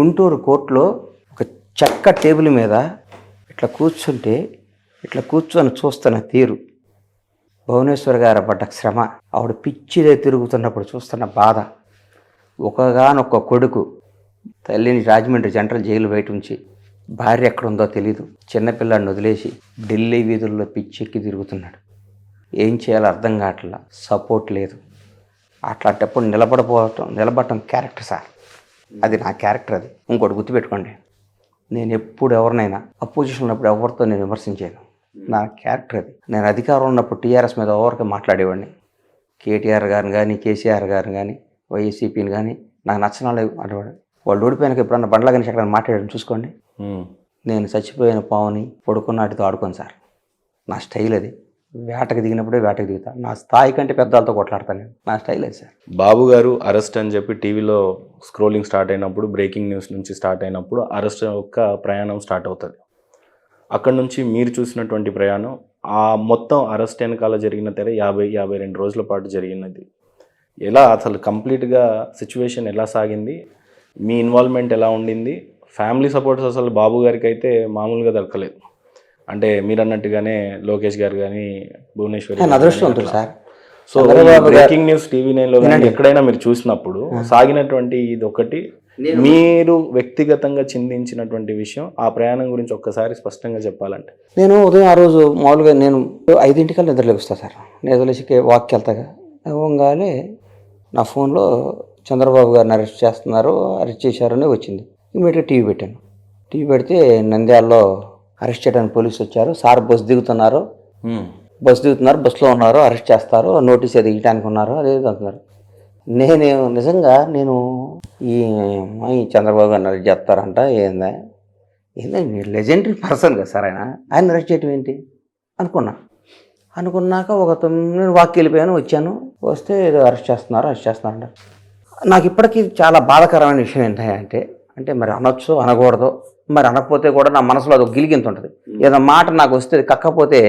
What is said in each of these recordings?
గుంటూరు కోర్టులో ఒక చెక్క టేబుల్ మీద ఇట్లా కూర్చొని చూస్తున్న తీరు, భువనేశ్వర్ గారు పడ్డ శ్రమ, ఆవిడ పిచ్చిదే తిరుగుతున్నప్పుడు చూస్తున్న బాధ, ఒకగానొక్క కొడుకు తల్లిని రాజమండ్రి సెంట్రల్ జైలు బయట ఉంచి భార్య ఎక్కడుందో తెలీదు, చిన్నపిల్లాడిని వదిలేసి ఢిల్లీ వీధుల్లో పిచ్చెక్కి తిరుగుతున్నాడు. ఏం చేయాలో అర్థం కావట్లా, సపోర్ట్ లేదు. అట్లాంటప్పుడు నిలబడటం క్యారెక్టర్ సార్. అది నా క్యారెక్టర్. అది ఇంకోటి గుర్తుపెట్టుకోండి, నేను ఎప్పుడు ఎవరినైనా అపోజిషన్ ఉన్నప్పుడు ఎవరితో నేను విమర్శించాను. నా క్యారెక్టర్ అది. నేను అధికారం ఉన్నప్పుడు టీఆర్ఎస్ మీద ఎవరికి మాట్లాడేవాడిని. కేటీఆర్ గారిని కానీ, కేసీఆర్ గారిని కానీ, వైఎస్సీపీని కానీ నాకు నచ్చనాలే అనేవాడు. వాళ్ళు ఓడిపోయినాక ఎప్పుడన్నా బండ్ల కానీ ఎక్కడ మాట్లాడాను చూసుకోండి. నేను చచ్చిపోయిన పావుని పడుకున్నాటితో ఆడుకోను సార్. నా స్టైల్ అది. వేటకు దిగినప్పుడే వేటకు దిగుతా. నా స్థాయి కంటే పెద్దలతో కొట్లాడతాను నేను. నా స్టైల్ అది సార్. బాబు గారు అరెస్ట్ అని చెప్పి టీవీలో స్క్రోలింగ్ స్టార్ట్ అయినప్పుడు, బ్రేకింగ్ న్యూస్ నుంచి స్టార్ట్ అయినప్పుడు అరెస్ట్ యొక్క ప్రయాణం స్టార్ట్ అవుతుంది. అక్కడ నుంచి మీరు చూసినటువంటి ప్రయాణం, ఆ మొత్తం అరెస్ట్ వెనకాల జరిగిన తెర 50-52 రోజుల పాటు జరిగినది. ఎలా అసలు కంప్లీట్గా సిచ్యువేషన్ ఎలా సాగింది, మీ ఇన్వాల్వ్మెంట్ ఎలా ఉండింది, ఫ్యామిలీ సపోర్ట్స్ అసలు బాబు గారికి అయితే మామూలుగా దొరకలేదు. అంటే మీరు అన్నట్టుగానే లోకేష్ గారు కానీ, భువనేశ్వరి అదృష్టవంతులు సార్. సో బ్రేకింగ్ న్యూస్ TV9లో కానీ ఎక్కడైనా మీరు చూసినప్పుడు సాగినటువంటి ఇది ఒకటి, మీరు వ్యక్తిగతంగా చిందించినటువంటి విషయం, ఆ ప్రయాణం గురించి ఒక్కసారి స్పష్టంగా చెప్పాలంటే. నేను ఉదయం ఆ రోజు మామూలుగా నేను 5 నిద్రలోకి వస్తాను సార్. నిద్రలేసి వాక్కి వెళ్తాగా ఇవ్వగానే నా ఫోన్లో చంద్రబాబు గారిని అరెస్ట్ చేశారని వచ్చింది. ఇమీడియట్గా టీవీ పెట్టాను. టీవీ పెడితే నంద్యాలలో అరెస్ట్ చేయడానికి పోలీసులు వచ్చారు సార్, బస్సు దిగుతున్నారు, బస్సులో ఉన్నారు, అరెస్ట్ చేస్తారు, నోటీస్ అది ఇవ్వడానికి ఉన్నారు, అదే అంటున్నారు. నిజంగా ఈ చంద్రబాబు గారిని అరెస్ట్ చేస్తారంట, ఏందండి లెజెండరీ పర్సన్ కదా సార్, ఆయన అరెస్ట్ చేయటం ఏంటి అనుకున్నాక నేను వాక్కి వెళ్ళిపోయాను. వస్తే అరెస్ట్ చేస్తున్నారంట. నాకు ఇప్పటికీ చాలా బాధాకరమైన విషయం ఏంటంటే మరి అనొచ్చు అనకూడదు, మరి అనకపోతే కూడా నా మనసులో అది గిలిగింత ఉంటుంది. ఏదో మాట నాకు వస్తే కక్కపోతే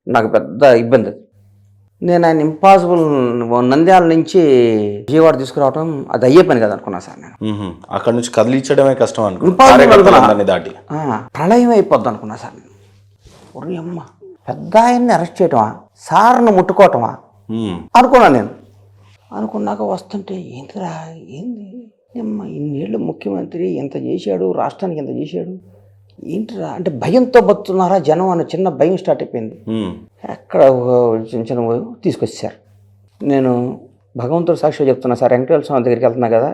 నాకు పెద్ద ఇబ్బంది. నేను ఆయన ఇంపాసిబుల్ నంద్యాల నుంచి విజయవాడ తీసుకురావడం అది అయ్యే పని కదా అనుకున్నా సార్. నేను అక్కడ నుంచి కదిలించడమే కష్టం దాటి ప్రళయం అయిపోద్ది అనుకున్నా సార్. నేను ఒరి అమ్మ, పెద్ద ఆయన్ని అరెస్ట్ చేయటమా, సార్ను ముట్టుకోవటమా అనుకున్నాను. నేను అనుకున్నాక వస్తుంటే ఏంటిరా, ఇన్నేళ్ళు ముఖ్యమంత్రి ఎంత చేశాడు, రాష్ట్రానికి ఎంత చేశాడు, ఏంటిరా అంటే భయంతో బతున్నారా జనం అన్న చిన్న భయం స్టార్ట్ అయిపోయింది. ఎక్కడ చిన్న తీసుకొచ్చారు. నేను భగవంతుడు సాక్షిగా చెప్తున్నా సార్, వెంకటేశ్వర స్వామి దగ్గరికి వెళ్తున్నా కదా,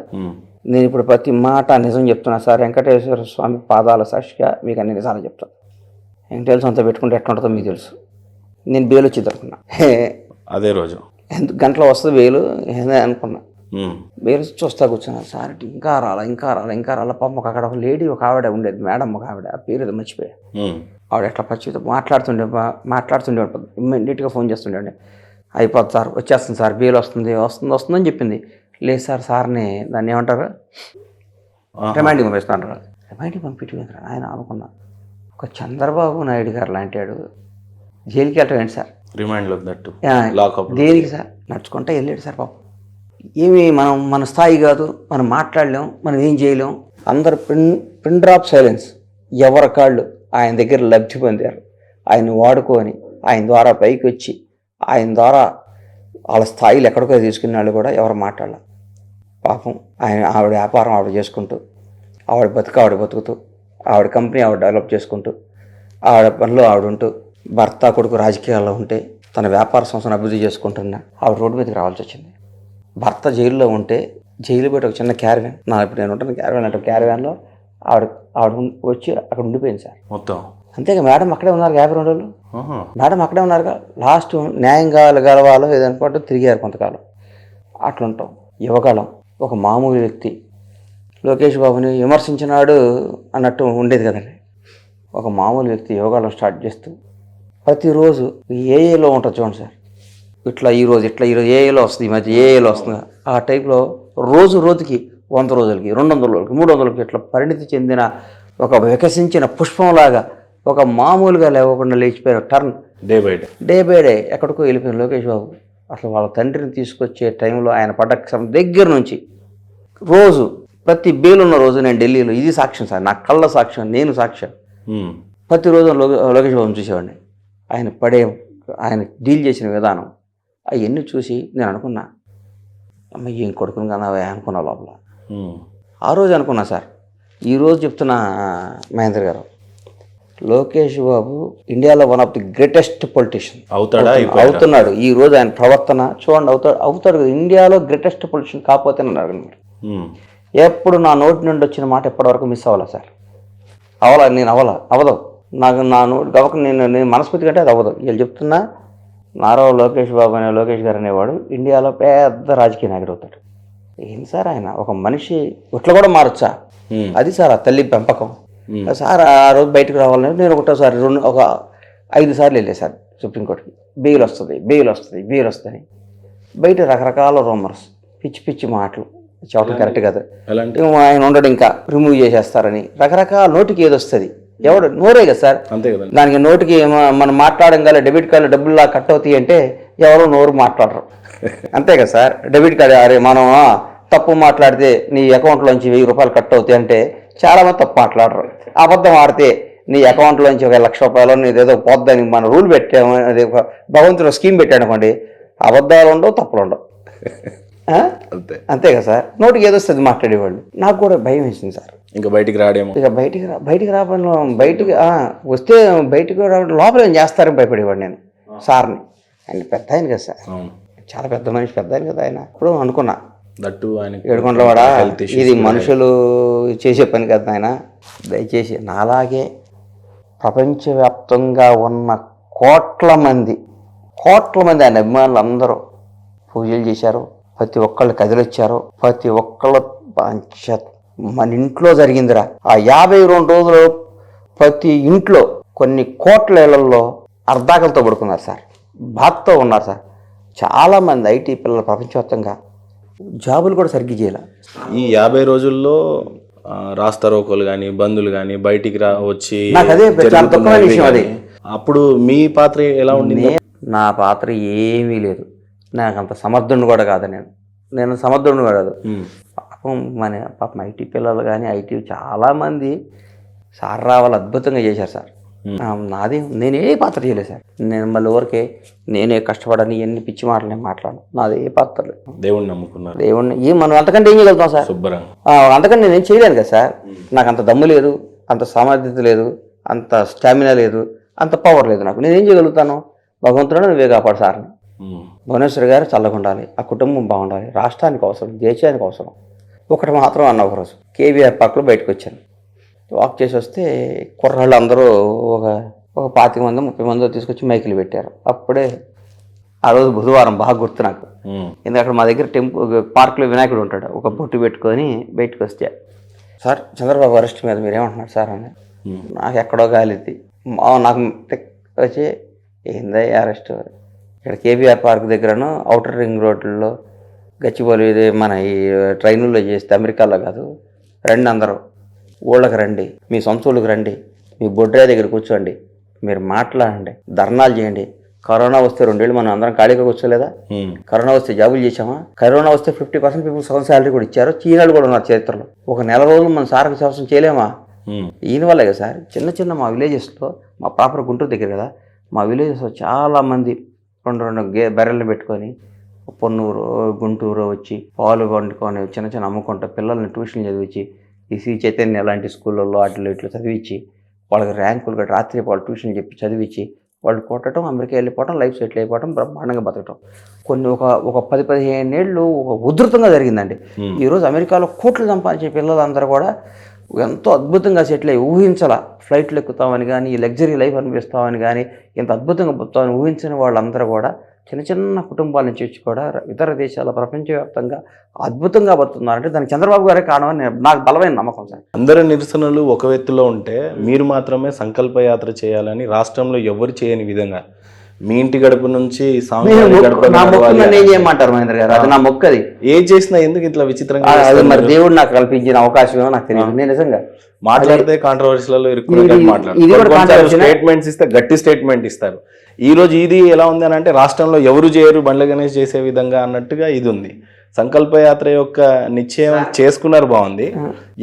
నేను ఇప్పుడు ప్రతి మాట నిజం చెప్తున్నా సార్. వెంకటేశ్వర స్వామి పాదాల సాక్షిగా మీకు అన్ని నిజాలు చెప్తాను. వెంకటేశ్వర స్వామితో పెట్టుకుంటే ఎట్లా ఉంటుందో మీకు తెలుసు. నేను బెయిల్ వచ్చి దొరుకున్నా అదే రోజు గంటలో వస్తుంది బెయిల్ అనుకున్నా. బెయిల్ చూస్తా కూర్చున్నాను సార్. ఇంకా రాలా పాపం. అక్కడ ఒక లేడీ, ఒక ఆవిడ ఉండేది, మేడం, ఒక ఆవిడ, ఆ పేరు మర్చిపోయా. ఆవిడ ఎట్లా పచ్చితో మాట్లాడుతుండే ఇమ్మీడియట్గా ఫోన్ చేస్తుండే. అయిపోతుంది సార్, వచ్చేస్తుంది సార్, బెయిల్ వస్తుందని చెప్పింది. లేదు సార్, సార్ని దాన్ని ఏమంటారు, రిమైండింగ్ పంపిస్తాను. రిమైండింగ్ పంపించారు ఆయన. అనుకున్నా ఒక చంద్రబాబు నాయుడు గారు లాంటాడు జైలుకి వెళ్ళటం ఏంటి సార్, దేనికి సార్, నడుచుకుంటా వెళ్ళాడు సార్. పాపం ఏమి మన స్థాయి కాదు, మనం మాట్లాడలేం, మనం ఏం చేయలేం. అందరు పిన్ డ్రాప్ సైలెన్స్. ఎవరి కాళ్ళు ఆయన దగ్గర లబ్ధి పొందారు. ఆయన వాడుకొని ఆయన ద్వారా పైకి వచ్చి ఆయన ద్వారా వాళ్ళ స్థాయిలు ఎక్కడికో తీసుకునే వాళ్ళు కూడా ఎవరు మాట్లాడాలి. పాపం ఆవిడ వ్యాపారం ఆవిడ చేసుకుంటూ, ఆవిడ బతుకుతూ, ఆవిడ కంపెనీ ఆవిడ డెవలప్ చేసుకుంటూ, ఆవిడ పనిలో ఆవిడ ఉంటూ, భర్త కొడుకు రాజకీయాల్లో ఉంటే తన వ్యాపార సంస్థను అభివృద్ధి చేసుకుంటున్నా ఆవిడ రోడ్డు మీదకి రావాల్సి వచ్చింది. భర్త జైల్లో ఉంటే జైలు బయట ఒక చిన్న క్యారవాన్, ఇప్పుడు నేను ఉంటాను క్యారవాన్ అంటే క్యారవాన్లో ఆవిడ వచ్చి అక్కడ ఉండిపోయింది సార్ మొత్తం. అంతేగా మేడం అక్కడే ఉన్నారు 52 రోజులు. మేడం అక్కడే ఉన్నారుగా. లాస్ట్ న్యాయం గెలవాలో ఏదనుకుంటే తిరిగారు కొంతకాలం. అట్లుంటాం. యువకాలం ఒక మామూలు వ్యక్తి లోకేష్ బాబుని విమర్శించినాడు అన్నట్టు ఉండేది కదండి. ఒక మామూలు వ్యక్తి యోగాలో స్టార్ట్ చేస్తూ ప్రతిరోజు ఏఏలో ఉంటుంది చూడండి సార్, ఈరోజు ఏఏలో వస్తుంది, ఈ మధ్య ఏఏలో వస్తుంది. ఆ టైప్లో రోజుకి 100 రోజులకి 200 రోజులకి 300 రోజులకి ఇట్లా పరిణితి చెందిన ఒక వికసించిన పుష్పంలాగా ఒక మామూలుగా లేవకుండా లేచిపోయిన టర్న్ డే బై డే ఎక్కడికో వెళ్ళిపోయిన లోకేష్ బాబు. అసలు వాళ్ళ తండ్రిని తీసుకొచ్చే టైంలో ఆయన పడ్డ దగ్గర నుంచి రోజు ప్రతి బెయిల్ ఉన్న రోజు నేను ఢిల్లీలో, ఇది సాక్ష్యం సార్, నా కళ్ళ సాక్ష్యం, నేను సాక్ష్యం. ఉమ్. ప్రతిరోజు లోకేష్ బాబుని చూసేవాడిని. ఆయన డీల్ చేసిన విధానం అవన్నీ చూసి నేను అనుకున్నా, అమ్మ ఏం కొడుకుని కదా అనుకున్నా లోపల. ఆ రోజు అనుకున్నా సార్. ఈరోజు చెప్తున్నా మహేంద్ర గారు, లోకేష్ బాబు ఇండియాలో one of the greatest politician అవుతున్నాడు. ఈ రోజు ఆయన ప్రవర్తన చూడండి, అవుతాడు కదా, ఇండియాలో గ్రేటెస్ట్ పొలిటీషియన్ కాకపోతే నన్ను అడగండి. ఎప్పుడు నా నోటి నుండి వచ్చిన మాట ఎప్పటివరకు మిస్ అవ్వాలా సార్? నేను అవదు నాకు నా నోటి గవక నేను మనస్ఫూర్తిగా అంటే అది అవ్వదు. వీళ్ళు చెప్తున్నా, నారా లోకేష్ బాబు అనే లోకేష్ గారు అనేవాడు ఇండియాలో పెద్ద రాజకీయ నాయకుడు అవుతాడు. ఏంటి సార్, ఆయన ఒక మనిషి ఇట్లా కూడా మారచ్చా? అది సార్ ఆ తల్లి పెంపకం. సార్ ఆ రోజు బయటకు రావాలని నేను ఒకటోసారి ఒక 5 సార్లు వెళ్ళే సార్ సుప్రీంకోర్టుకి. బెయిల్ వస్తుంది బయట రకరకాల రూమర్స్, పిచ్చి మాటలు చెప్పడం కరెక్ట్ కాదు. ఆయన ఉండడు, ఇంకా రిమూవ్ చేసేస్తారని రకరకాల, నోటికి ఏది వస్తుంది, ఎవడు నోరే కదా సార్. అంతే కదా, దానికి నోటికి మనం మాట్లాడగల డెబిట్ కార్డు డబ్బుల్లా కట్ అవుతాయి అంటే ఎవరో నోరు మాట్లాడరు. అంతే కదా సార్. డెబిట్ కార్డు అరే మనం తప్పు మాట్లాడితే నీ అకౌంట్లోంచి 1000 రూపాయలు కట్ అవుతాయి అంటే చాలామంది తప్పు మాట్లాడరు. అబద్ధం ఆడితే నీ అకౌంట్లోంచి 1,00,000 రూపాయలు నీదేదో పోద్దని మన రూల్ పెట్టాము, అది భగవంతుడు స్కీమ్ పెట్టాడు అనుకోండి, అబద్ధాలు ఉండవు, తప్పులు ఉండవు. అంతే కదా సార్. నోటికి ఏదో వస్తుంది మాట్లాడేవాళ్ళు. నాకు కూడా భయం వేసింది సార్. ఇంకా బయటికి రాడేమో, ఇక బయటికి రావడం, వస్తే బయటికి రావడం, లోపల ఏం చేస్తారని భయపడేవాడు నేను సార్ని. ఆయన పెద్ద ఆయన కదా సార్, చాలా పెద్ద మనిషి, పెద్ద ఆయన కదా ఆయన. ఇప్పుడు అనుకున్నా, ఏడుకొండలవాడా ఇది మనుషులు చేసే పని కదా ఆయన, దయచేసి నాలాగే ప్రపంచవ్యాప్తంగా ఉన్న కోట్ల మంది ఆయన అభిమానులు అందరూ పూజలు చేశారు, ప్రతి ఒక్కళ్ళు కదిలొచ్చారు, ప్రతి ఒక్కళ్ళు మన ఇంట్లో జరిగిందిరా. ఆ 52 రోజులు ప్రతి ఇంట్లో కొన్ని కోట్ల ఇళ్లలో అర్ధాకలతో పడుకున్నారు సార్, బాధతో ఉన్నారు సార్. చాలామంది ఐటీ పిల్లలు ప్రపంచవ్యాప్తంగా జాబులు కూడా సరిగ్గా చేయాలి. ఈ 50 రోజుల్లో రాస్తారోకోలు కానీ బంధువులు కానీ బయటికి వచ్చి అప్పుడు మీ పాత్ర ఎలా ఉండింది? నా పాత్ర ఏమీ లేదు, నాకు అంత సమర్థుడిని కూడా కాదు, నేను సమర్థుడిని కూడా కాదు. పాపం ఐటీ పిల్లలు కానీ ఐటీ చాలామంది సార్ రావాలి అద్భుతంగా చేశారు సార్. నాది నేనే పాత్ర చేయలేదు సార్. నేను మళ్ళీ ఊరికే నేనే కష్టపడని ఎన్ని పిచ్చి మాటలు నేను మాట్లాడను. నాది ఏ పాత్ర లేదు. దేవుడిని నమ్ముకున్నారు. దేవుడిని మనం అంతకంటే ఏం చేయగలుగుతాం సార్? అంతకంటే నేనేం చేయలేను కదా సార్. నాకు అంత దమ్ము లేదు, అంత సామర్థ్యత లేదు, అంత స్టామినా లేదు, అంత పవర్ లేదు నాకు. నేనేం చేయగలుగుతాను? భగవంతుడు నువ్వే కాపాడు సార్ని. భువనేశ్వర్ గారు చల్లగా ఉండాలి, ఆ కుటుంబం బాగుండాలి, రాష్ట్రానికి అవసరం, దేశానికి అవసరం. ఒకటి మాత్రం అన్న, ఒకరోజు కేవీఆర్ పార్క్లో బయటకు వచ్చాను, వాక్ చేసి వస్తే కుర్రాళ్ళు అందరూ ఒక 25 మంది 30 మంది తీసుకొచ్చి మైకులు పెట్టారు. అప్పుడే ఆ రోజు బుధవారం, బాగా గుర్తు నాకు. ఎందుకంటే మా దగ్గర పార్క్లో వినాయకుడు ఉంటాడు, ఒక బొట్టు పెట్టుకొని బయటకు వస్తే, సార్ చంద్రబాబు అరెస్ట్ మీద మీరేమంటున్నారు సార్ అని. నాకు ఎక్కడో గాలిద్ది, నాకు వచ్చి ఏందయ్య అరెస్ట్? ఇక్కడ కేబీఆర్ పార్క్ దగ్గరను అవుటర్ రింగ్ రోడ్లలో గచ్చిబౌలి మన ఈ ట్రైనుల్లో చేస్తే, అమెరికాలో కాదు, రండి అందరూ ఊళ్ళకి రండి, మీ సొంతూళ్ళకి రండి, మీ బొడ్రాయి దగ్గర కూర్చోండి, మీరు మాట్లాడండి, ధర్నాలు చేయండి. కరోనా వస్తే 2 ఏళ్ళు మనం అందరం ఖాళీగా కూర్చోలేదా? కరోనా వస్తే జాబులు చేసామా? కరోనా వస్తే 50% పీపుల్ సగం శాలరీ కూడా ఇచ్చారు. చీనాలు కూడా ఉన్నారు చరిత్రలో. ఒక నెల రోజులు మన సార్కి సంవత్సరం చేయలేమా? ఈయన వల్లే కదా సార్. చిన్న మా విలేజెస్లో, మా ప్రాపర్ గుంటూరు దగ్గర కదా, మా విలేజెస్లో చాలామంది 2 బర్రెలను పెట్టుకొని పొన్నూరు గుంటూరు వచ్చి పాలు వండుకొని చిన్న అమ్ముకుంటా పిల్లల్ని ట్యూషన్ చదివించి, ఈ శ్రీ చైతన్య లాంటి స్కూళ్ళల్లో అట్లా ఇట్లా చదివించి వాళ్ళకి ర్యాంకులు కూడా రాత్రి వాళ్ళు ట్యూషన్ చెప్పి చదివించి వాళ్ళు కొట్టడం, అమెరికా వెళ్ళిపోవడం, లైఫ్ సెటిల్ అయిపోవడం, బ్రహ్మాండంగా బతకడం. కొన్ని ఒక 10-15 ఏళ్ళు ఒక ఉధృతంగా జరిగిందండి. ఈరోజు అమెరికాలో కోట్లు సంపాదించే పిల్లలందరూ కూడా ఎంతో అద్భుతంగా సెటిల్ అయ్యి ఊహించాల. ఫ్లైట్లు ఎక్కుతామని కానీ, ఈ లగ్జరీ లైఫ్ అనిపిస్తామని కానీ, ఇంత అద్భుతంగా బతుకుతామని ఊహించిన వాళ్ళందరూ కూడా చిన్న కుటుంబాల నుంచి వచ్చి కూడా ఇతర దేశాల ప్రపంచవ్యాప్తంగా అద్భుతంగా బతున్నారంటే దానికి చంద్రబాబు గారే కారణమని నాకు బలమైన నమ్మకం సార్. అందరి నిరసనలు ఒక వ్యక్తిలో ఉంటే మీరు మాత్రమే సంకల్పయాత్ర చేయాలని రాష్ట్రంలో ఎవరు చేయని విధంగా మీ ఇంటి గడుపు నుంచి చేయమంటారు మహేంద్ర గారు? అది నా మొక్కది. ఏం చేసినా ఎందుకు ఇట్లా విచిత్రంగా? అది మరి దేవుడు నాకు కల్పించిన అవకాశమేమో నాకు తెలియదు. నేను నిజంగా మాట్లాడితే కాంట్రవర్సీలలో స్టేట్మెంట్స్ ఇస్తే గట్టి స్టేట్మెంట్ ఇస్తారు. ఈ రోజు ఇది ఎలా ఉంది అని అంటే రాష్ట్రంలో ఎవరు చేయరు బండ్ల గణేష్ చేసే విధంగా అన్నట్టుగా ఇది ఉంది. సంకల్పయాత్ర యొక్క నిశ్చయం చేసుకున్నారు, బాగుంది.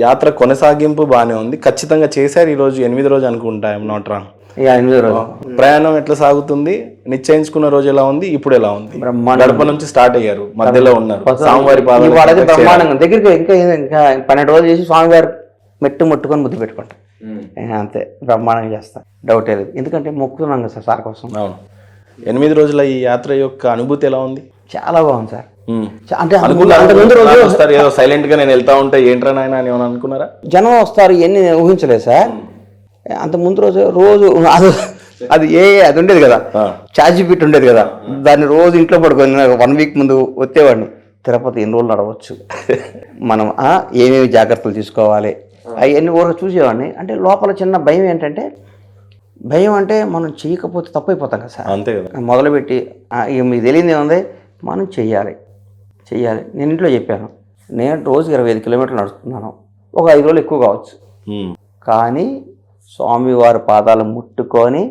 యాత్ర కొనసాగింపు బాగానే ఉంది, ఖచ్చితంగా చేశారు. ఈ రోజు 8వ రోజు అనుకుంటా, ఐఎమ్ నాట్ రాంగ్. 8వ రోజు ప్రయాణం ఎట్లా సాగుతుంది, నిశ్చయించుకున్న రోజు ఎలా ఉంది, ఇప్పుడు ఎలా ఉంది? గడప నుంచి స్టార్ట్ అయ్యారు, మధ్యలో ఉన్నారు, స్వామివారి పాదాలు బ్రహ్మాండంగా దగ్గరికి ఇంకా 12 రోజులు చేసి స్వామివారి మెట్టు ముట్టుకొని ముద్దు పెట్టుకుంటాం, అంతే. బ్రహ్మాండంగా చేస్తా, డౌట్ లేదు. ఎందుకంటే మొక్కుతున్నాం కదా సార్ కోసం. అవును. 8 రోజుల ఈ యాత్ర యొక్క అనుభూతి ఎలా ఉంది? చాలా బాగుంది సార్. అంటే ఏదో సైలెంట్ గా నేను వెళ్తా ఉంటే ఏంట్రా నాయన అని ఏమైనా అనుకున్నారా? జనం వస్తారు, ఇవన్నీ ఊహించలేదు సార్. అంత ముందు రోజు అది అది ఉండేది కదా, ఛార్జీ పిట్ ఉండేది కదా, దాన్ని రోజు ఇంట్లో పడుకొని 1 వీక్ ముందు వచ్చేవాడిని. తిరుపతి ఎన్ని రోజులు నడవచ్చు, మనం ఏమేమి జాగ్రత్తలు తీసుకోవాలి, అవన్నీ ఊరికి చూసేవాడిని. అంటే లోపల చిన్న భయం ఏంటంటే, భయం అంటే మనం చేయకపోతే తప్పైపోతాం కదా సార్. అంతే కదా. మొదలుపెట్టి మీకు తెలియదు ఏముంది, మనం చెయ్యాలి. నేను ఇంట్లో చెప్పాను, నేను రోజుకి 25 కిలోమీటర్లు నడుస్తున్నాను, ఒక 5 రోజులు ఎక్కువ కావచ్చు, కానీ స్వామివారి పాదాలు ముట్టుకొని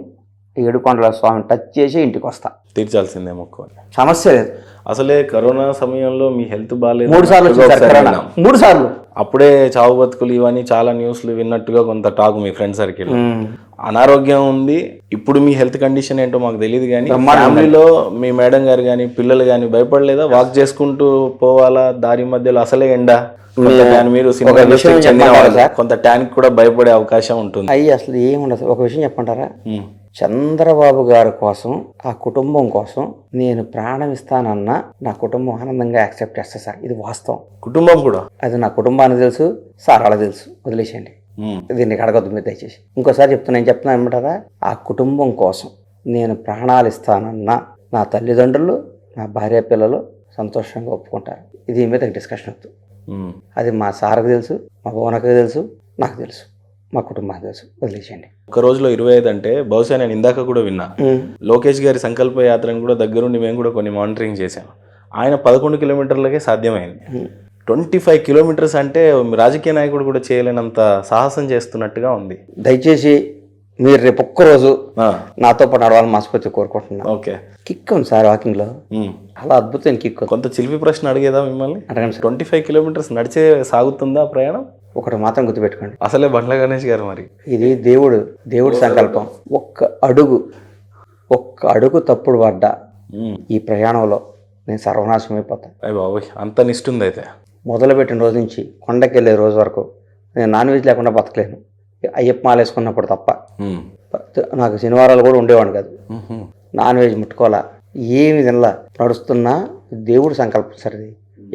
ఏడుకొండల స్వామిని టచ్ చేసి ఇంటికి వస్తా. తీర్చాల్సిందే మొక్కు, సమస్య లేదు. అసలే కరోనా సమయంలో మీ హెల్త్ బాగాలేదు, 3 సార్లు వచ్చేసారు. 3 సార్లు అప్పుడే చావు బతుకులు ఇవన్నీ చాలా న్యూస్లు విన్నట్టుగా కొంత టాక్ మీ ఫ్రెండ్ సర్కిల్. అనారోగ్యం ఉంది. ఇప్పుడు మీ హెల్త్ కండిషన్ ఏంటో మాకు తెలియదు, కానీ ఫ్యామిలీలో మీ మేడం గారు కానీ పిల్లలు కానీ భయపడలేదా? వాక్ చేసుకుంటూ పోవాలా దారి మధ్యలో, అసలే ఎండ, మీరు కొంత ట్యాన్ కూడా భయపడే అవకాశం ఉంటుంది. అయ్యి అసలు ఏముండదు. ఒక విషయం చెప్పంటారా, చంద్రబాబు గారి కోసం, ఆ కుటుంబం కోసం నేను ప్రాణం ఇస్తానన్నా నా కుటుంబం ఆనందంగా యాక్సెప్ట్ చేస్తా సార్. ఇది వాస్తవం. కుటుంబం కూడా అది నా కుటుంబానికి తెలుసు సార్, అలా తెలుసు. వదిలేసేయండి, దీన్ని అడగద్దు మీరు దయచేసి. ఇంకోసారి చెప్తున్నా, నేను చెప్తున్నా ఏమంటారా, ఆ కుటుంబం కోసం నేను ప్రాణాలు ఇస్తానన్నా నా తల్లిదండ్రులు, నా భార్య పిల్లలు సంతోషంగా ఒప్పుకుంటారు. ఇది మీద డిస్కషన్ వద్దు. అది మా సార్కి తెలుసు, మా భువనకి తెలుసు, నాకు తెలుసు, మా కుటుంబానికి తెలుసు. వదిలేసేయండి. ఒక రోజులో 25 అంటే బహుశా నేను ఇందాక కూడా విన్నా, లోకేష్ గారి సంకల్ప యాత్రను కూడా దగ్గరుండి మేము కూడా కొన్ని మానిటరింగ్ చేశాం. ఆయన 11 కిలోమీటర్లకే సాధ్యమైంది. 25 కిలోమీటర్స్ అంటే రాజకీయ నాయకుడు కూడా చేయలేనంత సాహసం చేస్తున్నట్టుగా ఉంది. దయచేసి మీరు రేపు ఒక్కరోజు నాతో పాటు నడవాలని మనస్ఫూర్తి కోరుకుంటున్నాను. ఓకే, కిక్ ఉంది సార్ వాకింగ్ లో, అలా అద్భుతమైన కిక్. కొంత చిలిపి ప్రశ్న అడిగేదా మిమ్మల్ని? అడగండి సార్. 25 కిలోమీటర్స్ నడిచే సాగుతుందా ప్రయాణం? ఒకటి మాత్రం గుర్తుపెట్టుకోండి, అసలే బండ్ల గణేష్ గారు, మరి ఇది దేవుడి సంకల్పం. ఒక్క అడుగు తప్పుడు పడ్డా ఈ ప్రయాణంలో నేను సర్వనాశనం అయిపోతాను. అయ్య బాబోయ్, అంత నిష్టుంది. అయితే మొదలుపెట్టిన రోజు నుంచి కొండకి వెళ్ళే రోజు వరకు నేను నాన్ వెజ్ లేకుండా బతకలేను. అయ్యప్ప మాల వేసుకున్నప్పుడు తప్ప. నాకు శనివారాలు కూడా ఉండేవాడు కాదు, నాన్ వెజ్ ముట్టుకోవాలా, ఏమి తినలా, నడుస్తున్నా. దేవుడి సంకల్పం సరిది.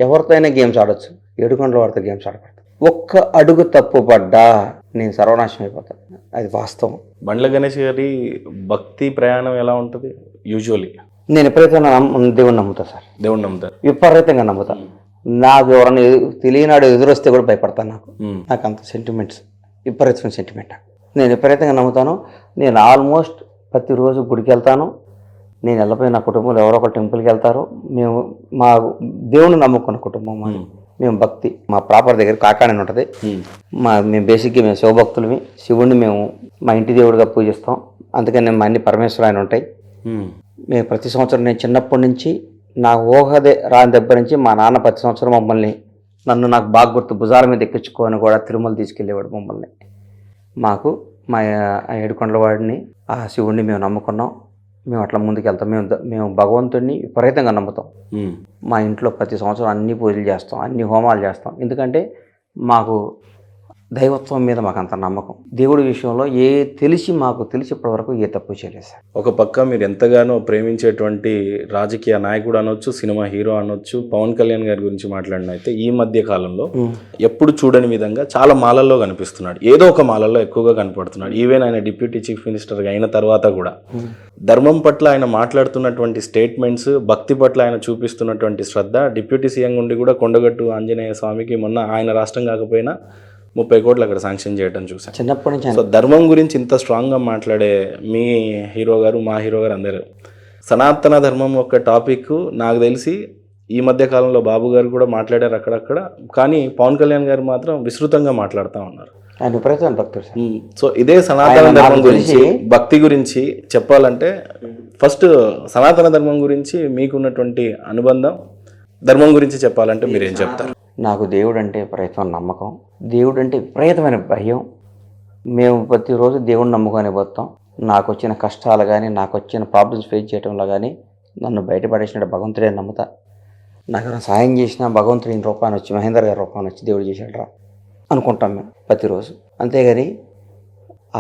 ఎవరితో అయినా గేమ్స్ ఆడొచ్చు, 7 గంటల వాడితో గేమ్స్ ఆడకూడదు. ఒక్క అడుగు తప్పు పడ్డా నేను సర్వనాశనం అయిపోతాను. అది వాస్తవం. బండ్ల గణేష్ గారి భక్తి ప్రయాణం ఎలా ఉంటుంది యూజువల్లీ? నేను ఎప్పుడైతే దేవుడిని నమ్ముతా సార్, దేవుడిని నమ్ముతారు, విపరీతంగా నమ్ముతా. నాకు ఎవరైనా తెలియనాడు ఎదురొస్తే కూడా భయపడతాను. నాకు అంత సెంటిమెంట్స్, విపరీతమైన సెంటిమెంట్. నేను విపరీతంగా నమ్ముతాను. నేను ఆల్మోస్ట్ ప్రతిరోజు గుడికి వెళ్తాను. నేను వెళ్ళిపోయి నా కుటుంబంలో ఎవరో ఒక టెంపుల్కి వెళ్తారు. మేము మా దేవుని నమ్ముకున్న కుటుంబం, మేము భక్తి. మా ప్రాపర్ దగ్గర కాకాడని ఉంటుంది. మేము బేసిక్గా మేము శివభక్తులమి. శివుడిని మేము మా ఇంటి దేవుడిగా పూజిస్తాం. అందుకని మా అన్ని పరమేశ్వర ఆయన ఉంటాయి. మేము ప్రతి సంవత్సరం, నేను చిన్నప్పటి నుంచి నా ఊహదే రాని దగ్గర నుంచి మా నాన్న ప్రతి సంవత్సరం మమ్మల్ని, నాకు బాగా గుర్తు, భుజాల మీద ఎక్కించుకొని కూడా తిరుమల తీసుకెళ్ళేవాడు మమ్మల్ని. మాకు మా ఏడుకొండల వాడిని, ఆ శివుడిని మేము నమ్ముకున్నాం. మేము అట్లా ముందుకు వెళ్తాం. మేము భగవంతుడిని విపరీతంగా నమ్ముతాం. మా ఇంట్లో ప్రతి సంవత్సరం అన్ని పూజలు చేస్తాం, అన్ని హోమాలు చేస్తాం. ఎందుకంటే మాకు దైవత్వం మీద మాకు అంత నమ్మకం. దేవుడి విషయంలో మాకు తెలిసి ఇప్పటివరకు ఏ తప్పు చేయలేదు సార్. ఒక పక్క మీరు ఎంతగానో ప్రేమించేటువంటి రాజకీయ నాయకుడు అనొచ్చు, సినిమా హీరో అనొచ్చు, పవన్ కళ్యాణ్ గారి గురించి మాట్లాడిన అయితే ఈ మధ్య కాలంలో ఎప్పుడు చూడని విధంగా చాలా మాలల్లో కనిపిస్తున్నాడు. ఏదో ఒక మాలల్లో ఎక్కువగా కనపడుతున్నాడు. ఈవెన్ ఆయన డిప్యూటీ చీఫ్ మినిస్టర్గా అయిన తర్వాత కూడా ధర్మం పట్ల ఆయన మాట్లాడుతున్నటువంటి స్టేట్మెంట్స్, భక్తి పట్ల ఆయన చూపిస్తున్నటువంటి శ్రద్ధ, డిప్యూటీ సీఎం ఉండి కూడా కొండగట్టు ఆంజనేయ స్వామికి మొన్న ఆయన రాష్ట్రం కాకపోయినా 30 కోట్లు అక్కడ శాంక్షన్ చేయడం చూసాను చిన్నప్పటి నుంచి. సో ధర్మం గురించి ఇంత స్ట్రాంగ్గా మాట్లాడే మీ హీరో గారు, మా హీరో గారు అందరూ సనాతన ధర్మం ఒక టాపిక్ నాకు తెలిసి ఈ మధ్య కాలంలో బాబు గారు కూడా మాట్లాడారు అక్కడక్కడ, కానీ పవన్ కళ్యాణ్ గారు మాత్రం విస్తృతంగా మాట్లాడుతూ ఉన్నారు. సో ఇదే సనాతన ధర్మం గురించి, భక్తి గురించి చెప్పాలంటే ఫస్ట్ సనాతన ధర్మం గురించి మీకున్నటువంటి అనుబంధం ధర్మం గురించి చెప్పాలంటే మీరు ఏం చెప్తారు? నాకు దేవుడు అంటే విపరీతమైన నమ్మకం, దేవుడు అంటే విపరీతమైన భయం. మేము ప్రతిరోజు దేవుడిని నమ్ముకొని పోతాం. నాకు వచ్చిన కష్టాలు కానీ, నాకు వచ్చిన ప్రాబ్లమ్స్ ఫేస్ చేయడంలో కానీ నన్ను బయటపడేసినట్టు భగవంతుడే నమ్ముతా. నాకు ఎవరైనా సాయం చేసినా భగవంతుడి రూపాన్ని వచ్చి, మహేందర్ గారి రూపాన్ని వచ్చి దేవుడు చేశాడు అనుకుంటాం మేము ప్రతిరోజు. అంతేగాని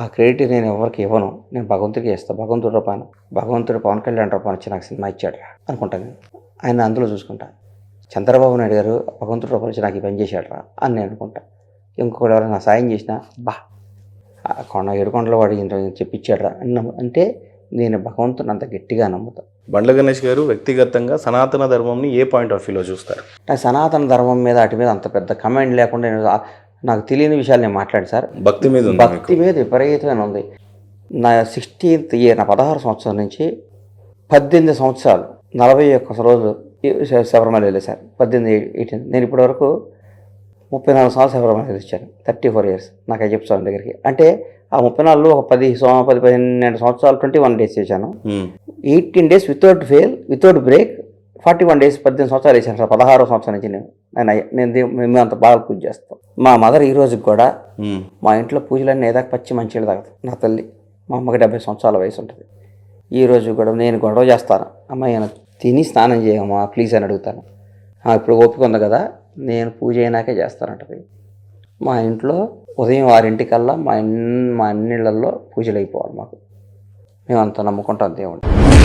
ఆ క్రెడిట్ నేను ఎవరికి ఇవ్వను, నేను భగవంతుడికి ఇస్తాను. భగవంతుడి రూపాన్ని, భగవంతుడు పవన్ కళ్యాణ్ రూపాన్ని వచ్చి నాకు సినిమా ఇచ్చాడు అనుకుంటాను నేను. ఆయన అందులో చూసుకుంటా. చంద్రబాబు నాయుడు గారు భగవంతుడి రూపాన్ని వచ్చి నాకు ఈ పని చేశాడు అని నేను అనుకుంటా. ఇంకొకటి ఎవరైనా సాయం చేసినా ఏడుకొండల వాడు చెప్పించాడు అంటే నేను భగవంతుని అంత గట్టిగా నమ్ముతా. బండ్ల గణేష్ గారు వ్యక్తిగతంగా సనాతన ధర్మంని ఏ పాయింట్ ఆఫ్ వ్యూలో చూస్తారు? నాకు సనాతన ధర్మం మీద వాటి మీద అంత పెద్ద కమెంట్ లేకుండా నాకు తెలియని విషయాలు నేను మాట్లాడి సార్. భక్తి మీద భక్తి మీద విపరీతమైన ఉంది. నా 16th ఇయర్, నా 16 సంవత్సరాల నుంచి 18 సంవత్సరాలు 41 రోజులు శబరిమల వెళ్ళి సార్. 18 నేను ఇప్పటి వరకు 34 సంవత్సరాలు శబరిమల వెళ్ళి వచ్చాను. 34 years నాకు అయ్యప్ప స్వామి దగ్గరికి. అంటే ఆ 34లో ఒక 10-12 సంవత్సరాలు 21 days చేశాను. 18 days without fail, without break. 41 days 18 సంవత్సరాలు వేసాను సార్. 16వ సంవత్సరం నుంచి మేము అంత బాగా పూజ చేస్తాం. మా మదర్ ఈ రోజుకి కూడా మా ఇంట్లో పూజలన్నీ ఏదాకా పచ్చి మంచిగా తాగుతాం. నా తల్లి, మా అమ్మకి 70 సంవత్సరాల వయసు ఉంటుంది. ఈ రోజు కూడా నేను గొడవ చేస్తాను, అమ్మాయి తిని స్నానం చేయమ్మా ప్లీజ్ అని అడుగుతాను. ఇప్పుడు ఓపిక ఉంది కదా, నేను పూజ అయినాకే చేస్తానంటది. మా ఇంట్లో ఉదయం 6 మా అన్నిళ్ళల్లో పూజలు అయిపోవాలి మాకు. మేము అంత నమ్ముకుంటాం దేవుడిని.